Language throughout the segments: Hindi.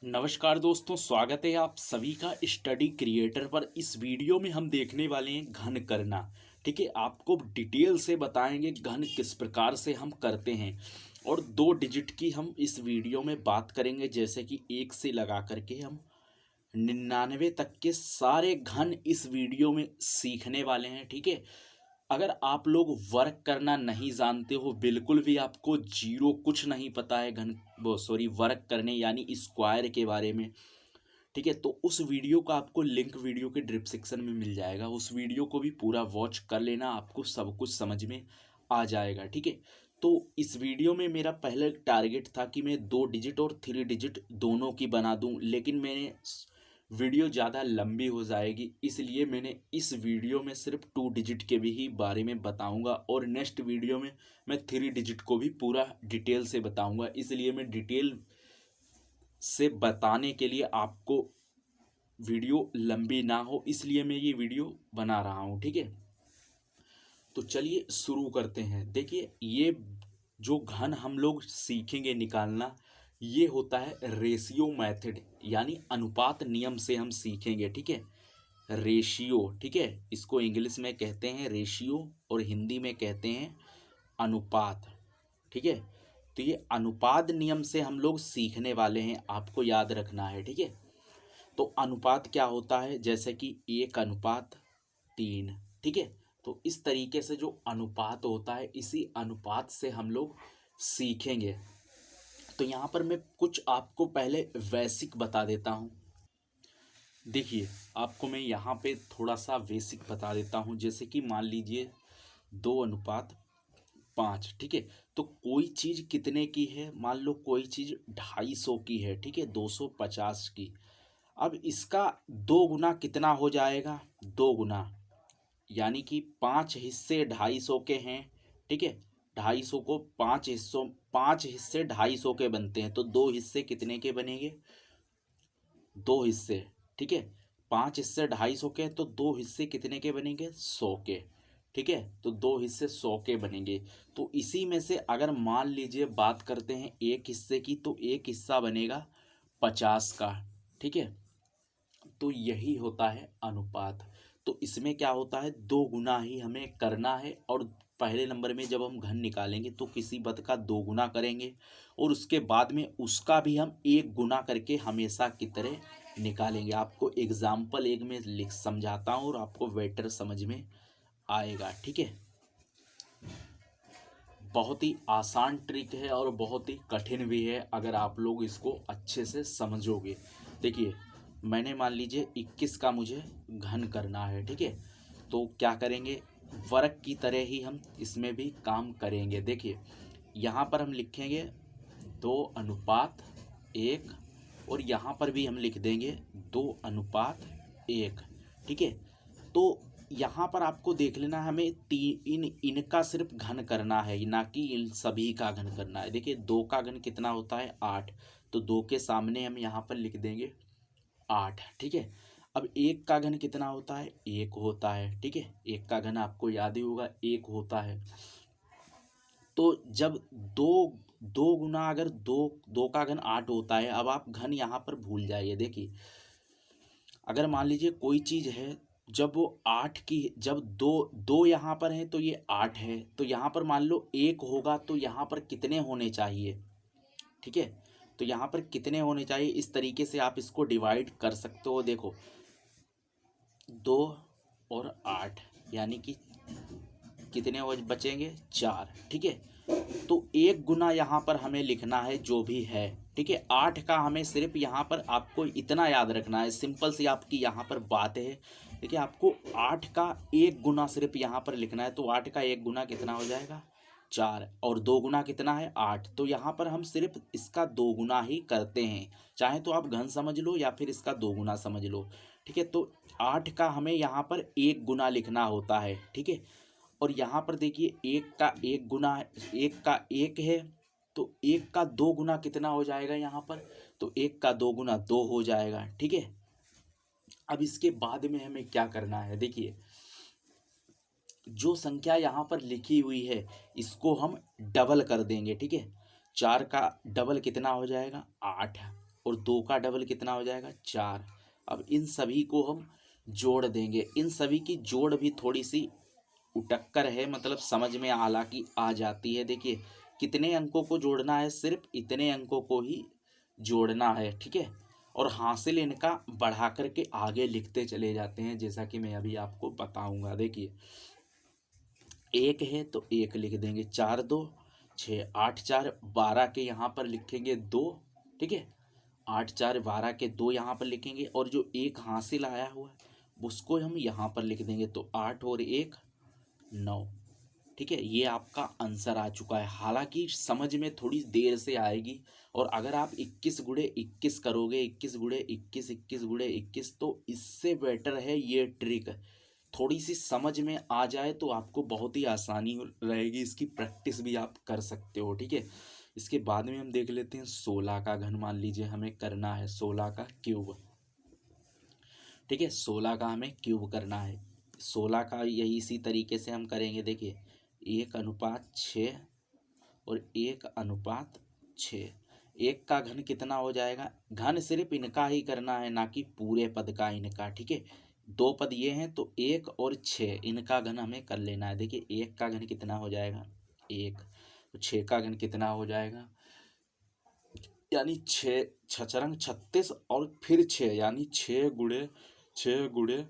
नमस्कार दोस्तों, स्वागत है आप सभी का स्टडी क्रिएटर पर। इस वीडियो में हम देखने वाले हैं घन करना। ठीक है, आपको डिटेल से बताएंगे घन किस प्रकार से हम करते हैं और 2 डिजिट की हम इस वीडियो में बात करेंगे, जैसे कि 1 से लगा करके हम 99 तक के सारे घन इस वीडियो में सीखने वाले हैं। ठीक है, अगर आप लोग वर्क करना नहीं जानते हो, बिल्कुल भी आपको जीरो कुछ नहीं पता है घन वो सॉरी वर्क करने यानी स्क्वायर के बारे में, ठीक है, तो उस वीडियो का आपको लिंक वीडियो के डिस्क्रिप्शन में मिल जाएगा। उस वीडियो को भी पूरा वॉच कर लेना, आपको सब कुछ समझ में आ जाएगा। ठीक है, तो इस वीडियो में मेरा पहले टारगेट था कि मैं 2 डिजिट और 3 डिजिट दोनों की बना दूं, लेकिन मैंने वीडियो ज़्यादा लंबी हो जाएगी, इसलिए मैंने इस वीडियो में सिर्फ 2 डिजिट के भी ही बारे में बताऊंगा और नेक्स्ट वीडियो में मैं 3 डिजिट को भी पूरा डिटेल से बताऊंगा। इसलिए मैं डिटेल से बताने के लिए आपको वीडियो लंबी ना हो, इसलिए मैं ये वीडियो बना रहा हूँ। ठीक है, तो चलिए शुरू करते हैं। देखिए, ये जो घन हम लोग सीखेंगे निकालना, ये होता है रेशियो मेथड, यानी अनुपात नियम से हम सीखेंगे। ठीक है, रेशियो, ठीक है, इसको इंग्लिश में कहते हैं रेशियो और हिंदी में कहते हैं अनुपात। ठीक है, तो ये अनुपात नियम से हम लोग सीखने वाले हैं, आपको याद रखना है। ठीक है, तो अनुपात क्या होता है, जैसे कि 1:3। ठीक है, तो इस तरीके से जो अनुपात होता है, इसी अनुपात से हम लोग सीखेंगे। तो यहाँ पर मैं कुछ आपको पहले बेसिक बता देता हूँ। देखिए, आपको मैं यहाँ पे थोड़ा सा बेसिक बता देता हूँ, जैसे कि मान लीजिए 2:5। ठीक है, तो कोई चीज़ कितने की है, मान लो कोई चीज़ 250 की है। ठीक है, 250 की। अब इसका 2 गुना कितना हो जाएगा, 2 गुना, यानी कि 5 हिस्से 250 के हैं। ठीक है, 250 को 5 हिस्सों, 5 हिस्से 250 के बनते हैं, तो 2 हिस्से कितने के बनेंगे, 2 हिस्से। ठीक है, 5 हिस्से 250 के, तो 2 हिस्से कितने के बनेंगे, 100 के। ठीक है, तो 2 हिस्से 100 के बनेंगे। तो इसी में से अगर मान लीजिए बात करते हैं एक हिस्से की, तो एक हिस्सा बनेगा 50 का। ठीक है, तो यही होता है अनुपात। तो इसमें क्या होता है, 2 गुना ही हमें करना है, और पहले नंबर में जब हम घन निकालेंगे तो किसी पद का 2 गुना करेंगे, और उसके बाद में उसका भी हम 1 गुना करके हमेशा की तरह निकालेंगे। आपको एग्जाम्पल एक में लिख समझाता हूँ और आपको बेटर समझ में आएगा। ठीक है, बहुत ही आसान ट्रिक है और बहुत ही कठिन भी है, अगर आप लोग इसको अच्छे से समझोगे। देखिए, मैंने मान लीजिए 21 का मुझे घन करना है। ठीक है, तो क्या करेंगे, वर्ग की तरह ही हम इसमें भी काम करेंगे। देखिए, यहाँ पर हम लिखेंगे 2:1, और यहाँ पर भी हम लिख देंगे 2:1। ठीक है, तो यहाँ पर आपको देख लेना, हमें इनका सिर्फ घन करना है, ना कि इन सभी का घन करना है। देखिए, 2 का घन कितना होता है, 8, तो 2 के सामने हम यहाँ पर लिख देंगे 8। ठीक है, अब 1 का घन कितना होता है, 1 होता है। ठीक है, 1 का घन आपको याद ही होगा, 1 होता है। तो जब दो 2 गुना, अगर 2 का घन 8 होता है, अब आप घन यहाँ पर भूल जाइए। देखिए, अगर मान लीजिए कोई चीज़ है, जब वो 8 की, जब दो दो यहाँ पर है तो ये 8 है, तो यहाँ पर मान लो 1 होगा, तो यहाँ पर कितने होने चाहिए। ठीक है, तो यहाँ पर कितने होने चाहिए, इस तरीके से आप इसको डिवाइड कर सकते हो। देखो, 2 और 8, यानी कि कितने हो बचेंगे, 4। ठीक है, तो 1 गुना यहाँ पर हमें लिखना है जो भी है। ठीक है, 8 का हमें सिर्फ यहाँ पर आपको इतना याद रखना है, सिंपल सी आपकी यहाँ पर बात है। देखिए, आपको 8 का 1 गुना सिर्फ यहाँ पर लिखना है, तो 8 का 1 गुना कितना हो जाएगा, 4, और 2 गुना कितना है, 8। तो यहाँ पर हम सिर्फ इसका 2 गुना ही करते हैं, चाहे तो आप घन समझ लो या फिर इसका 2 गुना समझ लो। ठीक है, तो 8 का हमें यहाँ पर 1 गुना लिखना होता है। ठीक है, और यहाँ पर देखिए, 1 का 1 गुना, 1 का 1 है, तो 1 का 2 गुना कितना हो जाएगा यहाँ पर, तो 1 का 2 गुना 2 हो जाएगा। ठीक है, अब इसके बाद में हमें क्या करना है, देखिए, जो संख्या यहाँ पर लिखी हुई है इसको हम डबल कर देंगे। ठीक है, 4 का डबल कितना हो जाएगा, 8। और 2 का डबल कितना हो जाएगा 4। अब इन सभी को हम जोड़ देंगे। इन सभी की जोड़ भी थोड़ी सी उटक्कर है, मतलब समझ में हालांकि आ जाती है। देखिए कितने अंकों को जोड़ना है, सिर्फ इतने अंकों को ही जोड़ना है, ठीक है। और हासिल इनका बढ़ा करके आगे लिखते चले जाते हैं, जैसा कि मैं अभी आपको बताऊंगा। देखिए 1 है तो 1 लिख देंगे, 4 2 6 8 4 12 के यहाँ पर लिखेंगे 2, ठीक है। 8 4 12 के 2 यहाँ पर लिखेंगे, और जो 1 हासिल आया हुआ है उसको हम यहाँ पर लिख देंगे, तो 8 और 1 9, ठीक है। ये आपका आंसर आ चुका है। हालांकि समझ में थोड़ी देर से आएगी, और अगर आप 21 गुणे 21 करोगे, 21 गुणे 21 21 गुणे 21, तो इससे बेटर है ये ट्रिक थोड़ी सी समझ में आ जाए तो आपको बहुत ही आसानी रहेगी। इसकी प्रैक्टिस भी आप कर सकते हो, ठीक है। इसके बाद में हम देख लेते हैं 16 का घन। मान लीजिए हमें करना है 16 का क्यूब, ठीक है। 16 का हमें क्यूब करना है। 16 का यही इसी तरीके से हम करेंगे। देखिए 1:6 और 1:6। 1 का घन कितना हो जाएगा, घन सिर्फ इनका ही करना है, ना कि पूरे पद का इनका, ठीक है। 2 पद ये हैं तो 1 और 6 इनका घन हमें कर लेना है। देखिए 1 का घन कितना हो जाएगा 1, तो 6 का घन कितना हो जाएगा, यानी 6 छचरंग 36 और फिर 6, यानी 6 गुणे 6 गुणे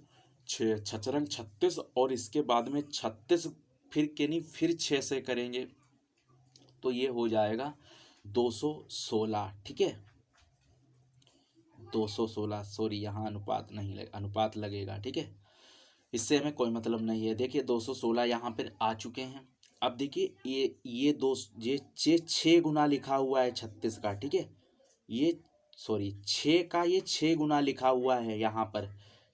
6 छचरंग 36, और इसके बाद में 36 फिर के नहीं फिर 6 से करेंगे तो ये हो जाएगा 216, ठीक है। 216, सॉरी यहाँ अनुपात नहीं लगे, अनुपात लगेगा, ठीक है। इससे हमें कोई मतलब नहीं है। देखिए 216 यहाँ पर आ चुके हैं। अब देखिए ये 6 गुना लिखा हुआ है 36 का, ठीक है। ये सॉरी 6 का ये 6 गुना लिखा हुआ है यहाँ पर,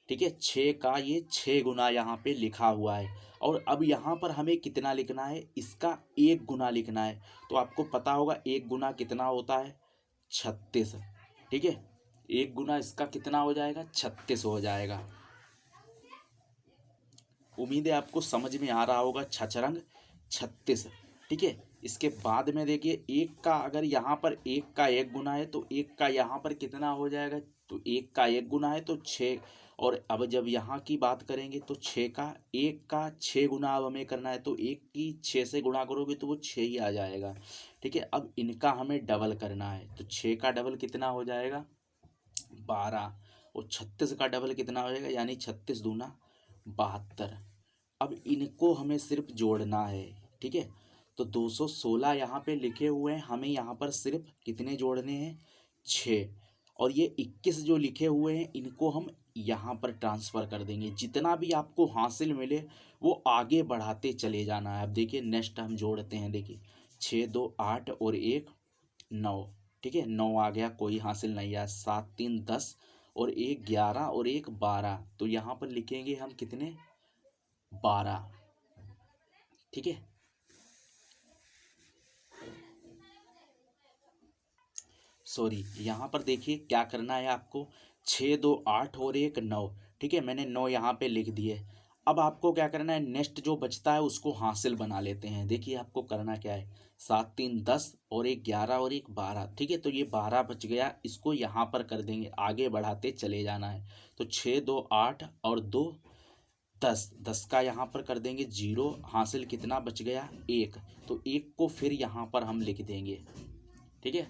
ठीक है। 6 का ये 6 गुना यहाँ पे लिखा हुआ है, और अब यहाँ पर हमें कितना लिखना है, इसका 1 गुना लिखना है। तो आपको पता होगा 1 गुना कितना होता है 36, ठीक है। 1 गुना इसका कितना हो जाएगा 36 हो जाएगा। उम्मीद है आपको समझ में आ रहा होगा, छचरंग 36, ठीक है। इसके बाद में देखिए 1 का अगर यहाँ पर 1 का 1 गुना है तो 1 का यहाँ पर कितना हो जाएगा, तो 1 का 1 गुना है तो 6, और अब जब यहाँ की बात करेंगे तो 6 का 1 का 6 गुना अब हमें करना है, तो 1 की 6 से गुणा करोगे तो वो 6 ही आ जाएगा, ठीक है। अब इनका हमें डबल करना है, तो 6 का डबल कितना हो जाएगा 12, और 36 का डबल कितना हो जाएगा, यानी 36 दूना 72। अब इनको हमें सिर्फ जोड़ना है, ठीक है। तो 216 यहाँ पे लिखे हुए हैं, हमें यहाँ पर सिर्फ कितने जोड़ने हैं 6, और ये 21 जो लिखे हुए हैं इनको हम यहाँ पर ट्रांसफ़र कर देंगे। जितना भी आपको हासिल मिले वो आगे बढ़ाते चले जाना है। अब देखिए नेक्स्ट हम जोड़ते हैं। देखिए 6 2 8 और 1 9, ठीक है। 9 आ गया, कोई हासिल नहीं आया। 7 3 10 और 1 11 और 1 12, तो यहाँ पर लिखेंगे हम कितने 12, ठीक है। सॉरी यहाँ पर देखिए क्या करना है आपको, 6 2 8 और 1 9, ठीक है। मैंने 9 यहाँ पे लिख दिए। अब आपको क्या करना है, नेक्स्ट जो बचता है उसको हासिल बना लेते हैं। देखिए आपको करना क्या है, 7 3 10 और 1 11 और 1 12, ठीक है। तो ये 12 बच गया, इसको यहाँ पर कर देंगे, आगे बढ़ाते चले जाना है। तो 6 2 8 और 2 10, 10 का यहाँ पर कर देंगे 0, हासिल कितना बच गया 1, तो 1 को फिर यहाँ पर हम लिख देंगे, ठीक है।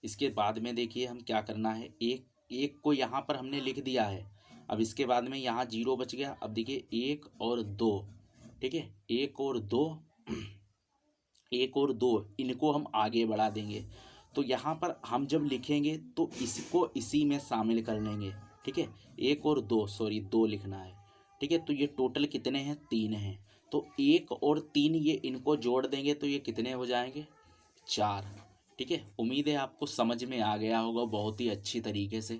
इसके बाद में देखिए हम क्या करना है, एक को यहाँ पर हमने लिख दिया है। अब इसके बाद में यहाँ 0 बच गया। अब देखिए 1 और 2, ठीक है। 1 और 2 1 और 2 इनको हम आगे बढ़ा देंगे। तो यहाँ पर हम जब लिखेंगे तो इसको इसी में शामिल कर लेंगे, ठीक है। 1 और 2, सॉरी 2 लिखना है, ठीक है। तो ये टोटल कितने हैं 3 हैं, तो 1 और 3 ये इनको जोड़ देंगे तो ये कितने हो जाएंगे 4, ठीक है। उम्मीद है आपको समझ में आ गया होगा बहुत ही अच्छी तरीके से।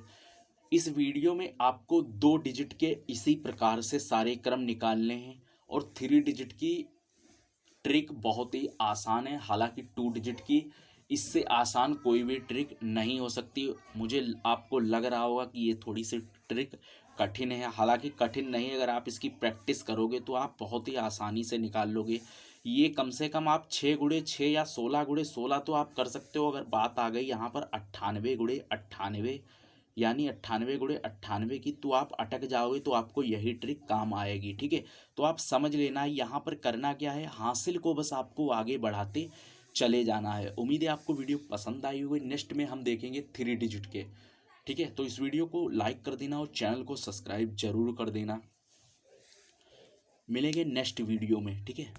इस वीडियो में आपको 2 डिजिट के इसी प्रकार से सारे क्रम निकालने हैं, और 3 डिजिट की ट्रिक बहुत ही आसान है। हालांकि 2 डिजिट की इससे आसान कोई भी ट्रिक नहीं हो सकती। मुझे आपको लग रहा होगा कि ये थोड़ी सी ट्रिक कठिन है, हालांकि कठिन नहीं, अगर आप इसकी प्रैक्टिस करोगे तो आप बहुत ही आसानी से निकाल लोगे। ये कम से कम आप 6 × 6 या 16 × 16 तो आप कर सकते हो। अगर बात आ गई यहाँ पर 98 × 98 यानी 98 × 98 की, तो आप अटक जाओगे, तो आपको यही ट्रिक काम आएगी। ठीक है, तो आप समझ लेना यहाँ पर करना क्या है, हासिल को बस आपको आगे बढ़ाते चले जाना है। उम्मीद है आपको वीडियो पसंद आई होगी। नेक्स्ट में हम देखेंगे 3 डिजिट के। ठीक है, तो इस वीडियो को लाइक कर देना और चैनल को सब्सक्राइब जरूर कर देना। मिलेंगे नेक्स्ट वीडियो में। ठीक है।